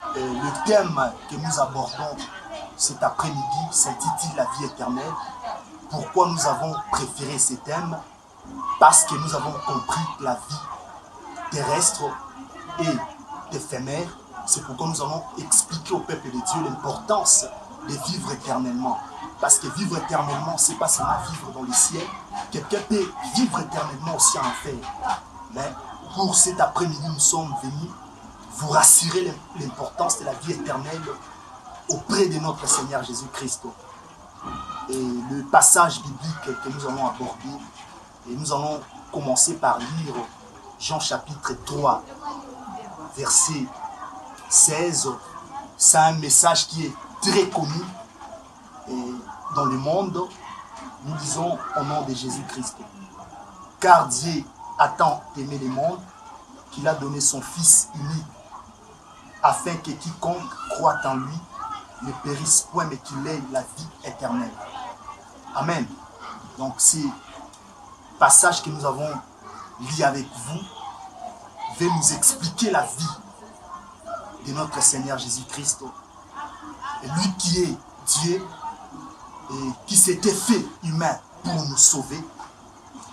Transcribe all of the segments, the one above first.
Le thème que nous abordons cet après-midi s'intitule la vie éternelle. Pourquoi nous avons préféré ce thème? Parce que nous avons compris que la vie terrestre est éphémère. C'est pourquoi nous allons expliquer au peuple de Dieu l'importance de vivre éternellement. Parce que vivre éternellement, ce n'est pas seulement vivre dans le ciel. Quelqu'un peut vivre éternellement aussi en enfer. Mais pour cet après-midi, nous sommes venus vous rassurer l'importance de la vie éternelle auprès de notre Seigneur Jésus-Christ. Et le passage biblique que nous allons aborder, et nous allons commencer par lire Jean chapitre 3, verset 16. C'est un message qui est très connu et dans le monde. Nous disons au nom de Jésus-Christ. Car Dieu a tant aimé le monde qu'il a donné son Fils unique, afin que quiconque croit en lui ne périsse point, mais qu'il ait la vie éternelle. Amen. Donc, ce passage que nous avons lu avec vous va nous expliquer la vie de notre Seigneur Jésus-Christ. Lui qui est Dieu et qui s'était fait humain pour nous sauver.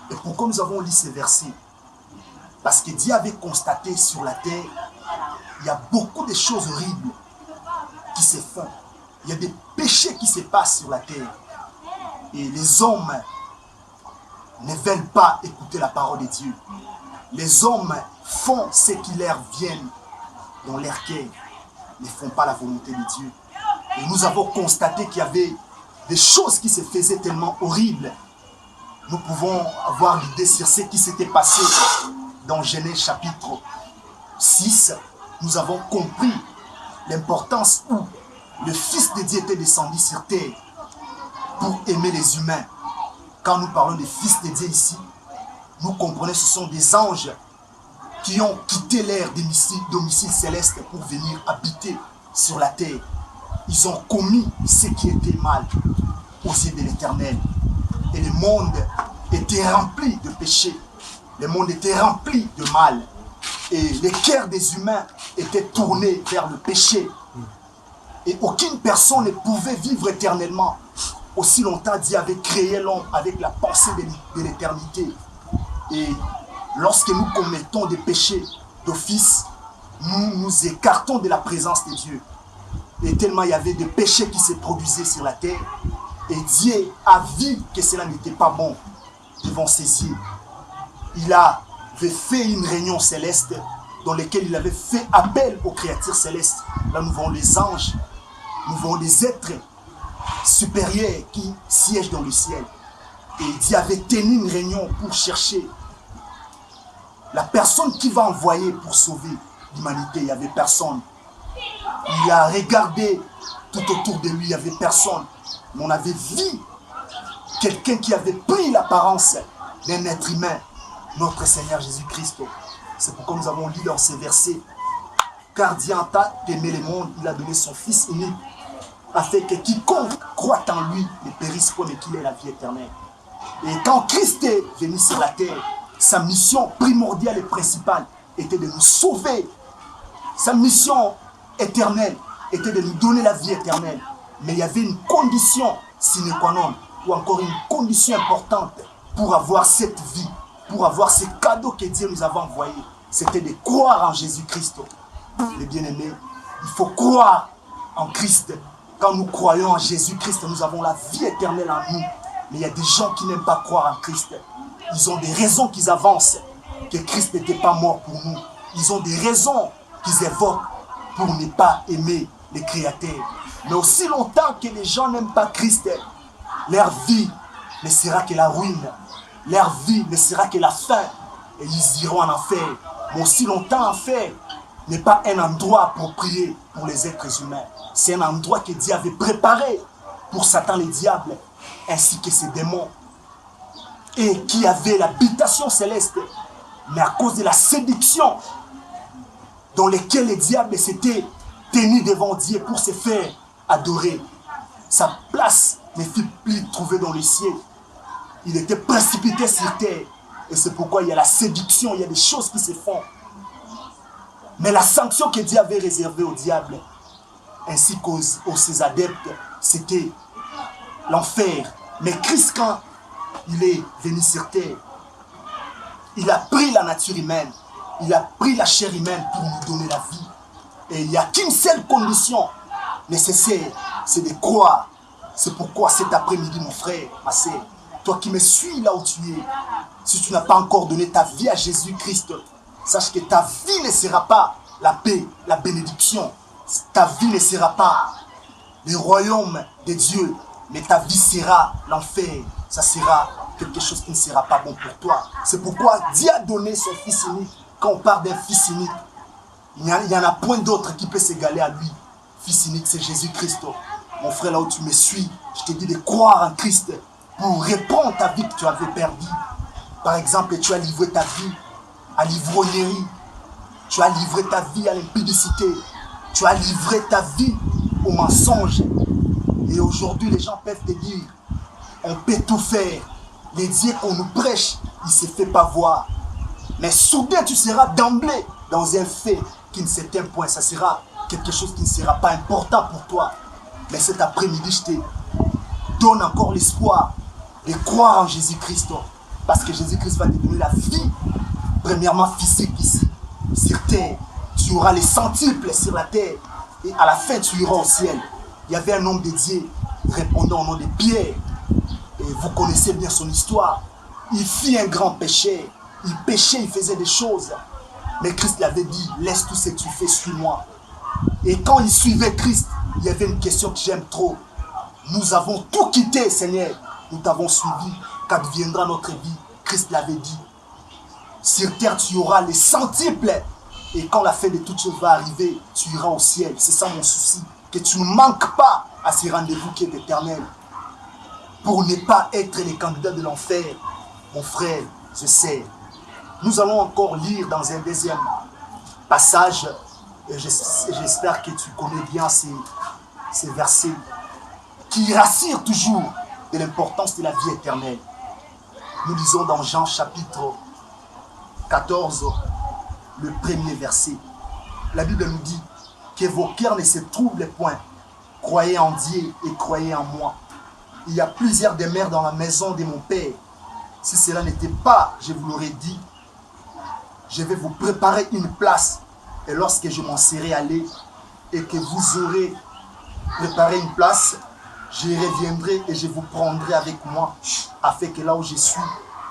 Et pourquoi nous avons lu ces versets? Parce que Dieu avait constaté sur la terre, il y a beaucoup de choses horribles qui se font. Il y a des péchés qui se passent sur la terre. Et les hommes ne veulent pas écouter la parole de Dieu. Les hommes font ce qui leur vient dans leur cœur. Ils ne font pas la volonté de Dieu. Et nous avons constaté qu'il y avait des choses qui se faisaient tellement horribles. Nous pouvons avoir l'idée sur ce qui s'était passé dans Genèse chapitre 6. Nous avons compris l'importance où le Fils de Dieu était descendu sur terre pour aimer les humains. Quand nous parlons des Fils de Dieu ici, nous comprenons que ce sont des anges qui ont quitté leur domicile céleste pour venir habiter sur la terre. Ils ont commis ce qui était mal aux yeux de l'Éternel. Et le monde était rempli de péchés. Le monde était rempli de mal. Et les cœurs des humains étaient tournés vers le péché. Et aucune personne ne pouvait vivre éternellement. Aussi longtemps Dieu avait créé l'homme avec la pensée de l'éternité. Et lorsque nous commettons des péchés d'office, nous nous écartons de la présence de Dieu. Et tellement il y avait des péchés qui se produisaient sur la terre. Et Dieu a vu que cela n'était pas bon devant ses yeux. Il avait fait une réunion céleste dans laquelle il avait fait appel aux créatures célestes. Là, nous voyons les anges, nous voyons les êtres supérieurs qui siègent dans le ciel. Et Dieu avait tenu une réunion pour chercher la personne qui va envoyer pour sauver l'humanité. Il n'y avait personne. Il a regardé tout autour de lui, il n'y avait personne. Mais on avait vu quelqu'un qui avait pris l'apparence d'un être humain, notre Seigneur Jésus-Christ. C'est pourquoi nous avons lu dans ces versets. Car Dieu a tant aimé le monde, il a donné son Fils unique, afin que quiconque croit en lui ne périsse point, mais qu'il ait la vie éternelle. Et quand Christ est venu sur la terre, sa mission primordiale et principale était de nous sauver. Sa mission éternelle était de nous donner la vie éternelle. Mais il y avait une condition sine qua non, ou encore une condition importante pour avoir cette vie, pour avoir ce cadeau que Dieu nous avait envoyé. C'était de croire en Jésus-Christ. Les bien-aimés, il faut croire en Christ. Quand nous croyons en Jésus-Christ, nous avons la vie éternelle en nous. Mais il y a des gens qui n'aiment pas croire en Christ. Ils ont des raisons qu'ils avancent que Christ n'était pas mort pour nous. Ils ont des raisons qu'ils évoquent pour ne pas aimer les créateurs. Mais aussi longtemps que les gens n'aiment pas Christ, leur vie ne sera que la ruine. Leur vie ne sera que la fin. Et ils iront en enfer. Mais aussi longtemps, enfer n'est pas un endroit approprié pour les êtres humains. C'est un endroit que Dieu avait préparé pour Satan le diable, ainsi que ses démons. Et qui avait l'habitation céleste. Mais à cause de la séduction dans laquelle le diable s'était tenu devant Dieu pour se faire adorer, sa place ne fut plus trouvée dans le ciel. Il était précipité sur terre. Et c'est pourquoi il y a la séduction, il y a des choses qui se font. Mais la sanction que Dieu avait réservée au diable, ainsi qu'aux ses adeptes, c'était l'enfer. Mais Christ, quand il est venu sur terre, il a pris la nature humaine, il a pris la chair humaine pour nous donner la vie. Et il n'y a qu'une seule condition nécessaire, c'est de croire. C'est pourquoi cet après-midi, mon frère, ma sœur, toi qui me suis là où tu es, si tu n'as pas encore donné ta vie à Jésus-Christ, sache que ta vie ne sera pas la paix, la bénédiction. Ta vie ne sera pas le royaume de Dieu, mais ta vie sera l'enfer. Ça sera quelque chose qui ne sera pas bon pour toi. C'est pourquoi Dieu a donné son Fils unique. Quand on parle d'un Fils unique, il n'y en a point d'autre qui peut s'égaler à lui. Fils unique, c'est Jésus-Christ. Mon frère, là où tu me suis, je te dis de croire en Christ pour répondre ta vie que tu avais perdue. Par exemple, tu as livré ta vie à l'ivrognerie. Tu as livré ta vie à l'impudicité. Tu as livré ta vie au mensonge. Et aujourd'hui, les gens peuvent te dire, on peut tout faire. Les dieux qu'on nous prêche, il ne se fait pas voir. Mais soudain, tu seras d'emblée dans un fait qui ne s'éteint point. Ça sera quelque chose qui ne sera pas important pour toi. Mais cet après-midi, je te donne encore l'espoir de croire en Jésus-Christ. Parce que Jésus-Christ va te donner la vie, premièrement physique ici, sur terre. Tu auras les centuples sur la terre. Et à la fin, tu iras au ciel. Il y avait un homme de Dieu répondant au nom de Pierre. Et vous connaissez bien son histoire. Il fit un grand péché. Il péchait, il faisait des choses. Mais Christ lui avait dit, laisse tout ce que tu fais, suis-moi. Et quand il suivait Christ, il y avait une question que j'aime trop. Nous avons tout quitté, Seigneur. Nous t'avons suivi. Qu'adviendra notre vie? Christ l'avait dit. Sur terre, tu auras les centuples. Et quand la fin de toutes choses va arriver, tu iras au ciel. C'est ça mon souci. Que tu ne manques pas à ce rendez-vous qui est éternel. Pour ne pas être les candidats de l'enfer. Mon frère, je sais. Nous allons encore lire dans un deuxième passage. Et j'espère que tu connais bien ces versets qui rassurent toujours de l'importance de la vie éternelle. Nous lisons dans Jean chapitre 14, le premier verset. La Bible nous dit que vos cœurs ne se troublent point. Croyez en Dieu et croyez en moi. Il y a plusieurs demeures dans la maison de mon Père. Si cela n'était pas, je vous l'aurais dit, je vais vous préparer une place. Et lorsque je m'en serai allé et que vous aurez préparé une place, je reviendrai et je vous prendrai avec moi, afin que là où je suis,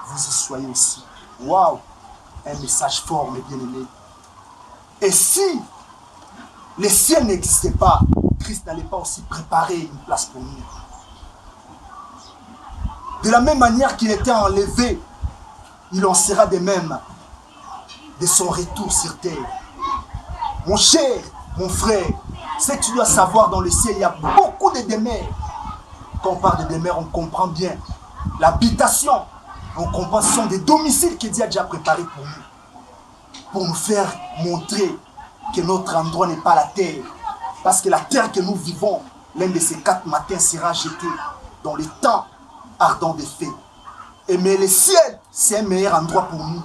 vous y soyez aussi. Waouh! Un message fort, mes bien-aimés. Et si les ciels n'existaient pas, Christ n'allait pas aussi préparer une place pour nous. De la même manière qu'il était enlevé, il en sera de même de son retour sur terre. Mon cher, mon frère, ce que tu dois savoir dans le ciel, il y a beaucoup de demeures. Quand on parle de demeures, on comprend bien. L'habitation, on comprend, ce sont des domiciles que Dieu a déjà préparés pour nous faire montrer que notre endroit n'est pas la terre. Parce que la terre que nous vivons, l'un de ces 4 matins sera jeté dans le temps ardent des feux. Et mais le ciel, c'est un meilleur endroit pour nous.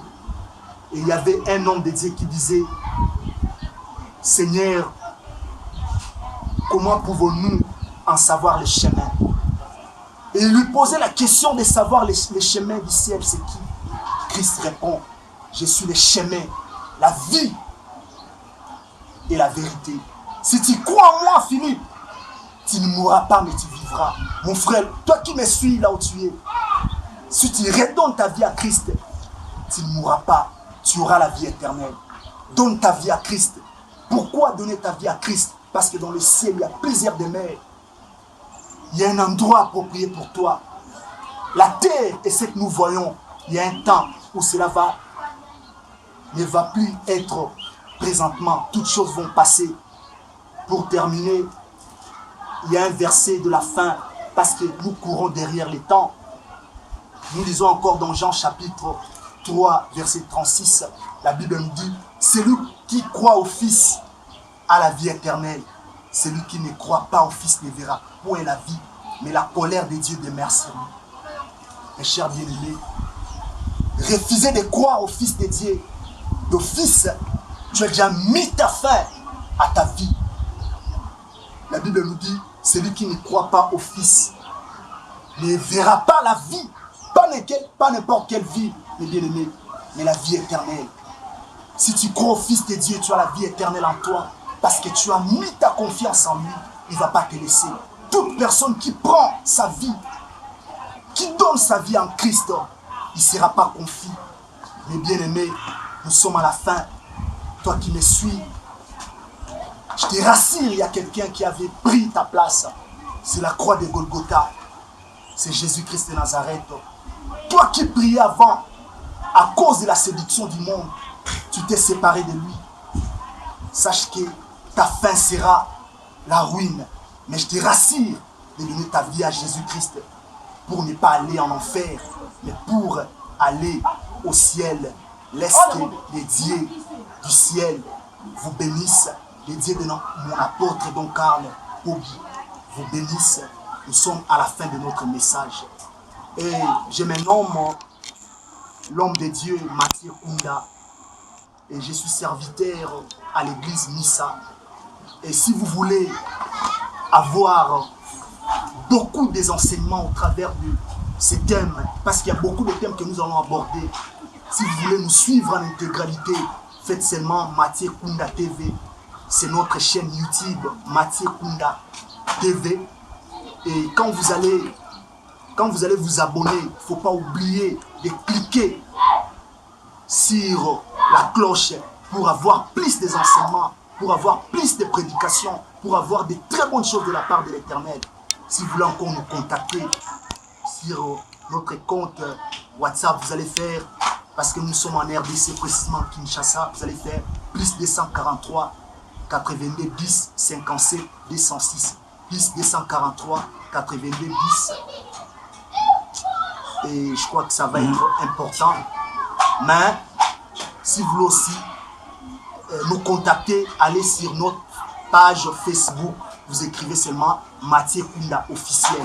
Et il y avait un homme de Dieu qui disait, Seigneur, comment pouvons-nous en savoir les chemins? Et il lui posait la question de savoir les chemins du ciel, c'est qui? Christ répond, je suis le chemin, la vie et la vérité. Si tu crois en moi, Philippe, tu ne mourras pas, mais tu vivras. Mon frère, toi qui me suis là où tu es, si tu redonnes ta vie à Christ, tu ne mourras pas, tu auras la vie éternelle. Donne ta vie à Christ. Pourquoi donner ta vie à Christ? Parce que dans le ciel, il y a plusieurs demeures. Il y a un endroit approprié pour toi. La terre est ce que nous voyons. Il y a un temps où cela ne va plus être présentement. Toutes choses vont passer. Pour terminer, il y a un verset de la fin, parce que nous courons derrière les temps. Nous lisons encore dans Jean chapitre 3, verset 36. La Bible nous dit, celui qui croit au Fils a la vie éternelle. Celui qui ne croit pas au Fils ne verra point la vie, mais la colère de Dieu demeure sur lui. Mes chers bien-aimés, refusez de croire au Fils de Dieu, d'office, Tu as déjà mis ta fin à ta vie. La Bible nous dit, celui qui ne croit pas au Fils ne verra pas la vie, pas n'importe quelle vie, mes bien-aimés, mais la vie éternelle. Si tu crois au Fils de Dieu, tu as la vie éternelle en toi, parce que tu as mis ta confiance en lui, il ne va pas te laisser. Toute personne qui prend sa vie, qui donne sa vie en Christ, il ne sera pas confus. Mes bien-aimés, nous sommes à la fin. Toi qui me suis, je te rassure, il y a quelqu'un qui avait pris ta place. C'est la croix de Golgotha. C'est Jésus-Christ de Nazareth. Toi qui priais avant, à cause de la séduction du monde, tu t'es séparé de lui. Sache que ta fin sera la ruine. Mais je te rassure de donner ta vie à Jésus-Christ pour ne pas aller en enfer, mais pour aller au ciel. Laisse que les dieux du ciel vous bénissent. Les dieux de mon apôtre Don Carl Pogi vous bénissent. Nous sommes à la fin de notre message. Et je me nomme l'homme de Dieu Mathieu Kunda. Et je suis serviteur à l'église Nissa. Et si vous voulez avoir beaucoup des enseignements au travers de ces thèmes, parce qu'il y a beaucoup de thèmes que nous allons aborder, si vous voulez nous suivre en intégralité, faites seulement Mathieu Kunda TV. C'est notre chaîne YouTube, Mathieu Kunda TV. Et quand vous allez vous abonner, il ne faut pas oublier de cliquer sur la cloche pour avoir plus des enseignements, pour avoir plus de prédications, pour avoir de très bonnes choses de la part de l'Éternel. Si vous voulez encore nous contacter sur notre compte WhatsApp, vous allez faire, parce que nous sommes en RDC, précisément Kinshasa, vous allez faire plus 243 82 10 57 206, plus 243 82 10. Et je crois que ça va être important. Mais si vous voulez aussi nous contacter, allez sur notre page Facebook. Vous écrivez seulement Mathieu Kunda officiel.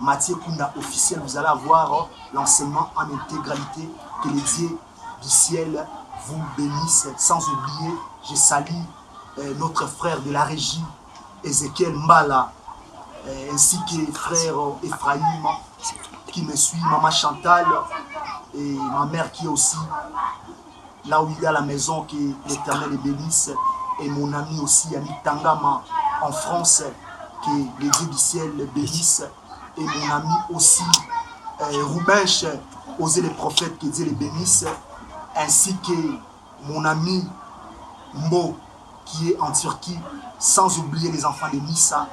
Mathieu Kunda officiel, vous allez avoir l'enseignement en intégralité. Que les dieux du ciel vous bénissent. Sans oublier, je salue notre frère de la régie, Ezekiel Mbala, ainsi que frère Ephraim qui me suit, maman Chantal et ma mère qui est aussi là où il est à la maison, que l'Éternel les bénisse, et mon ami aussi, Yannick Tangama en France, que les dieux du ciel les bénissent, et mon ami aussi, Roubenche, Osez les prophètes, que Dieu les bénisse, ainsi que mon ami Mo, qui est en Turquie, sans oublier les enfants de Nissa,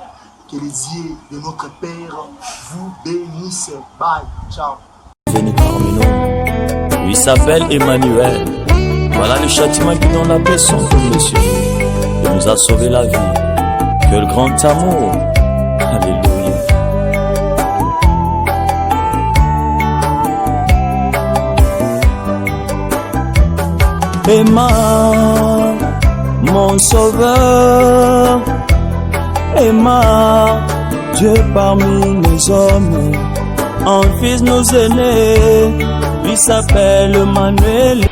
que les dieux de notre Père vous bénissent. Bye, ciao. Venu parmi nous, il s'appelle Emmanuel. Voilà le châtiment qui donne la paix, son nom, monsieur. Il nous a sauvé la vie. Que le grand amour. Alléluia. Emma, mon sauveur. Emma, Dieu parmi les hommes. Un fils nous est né. Il s'appelle Emmanuel.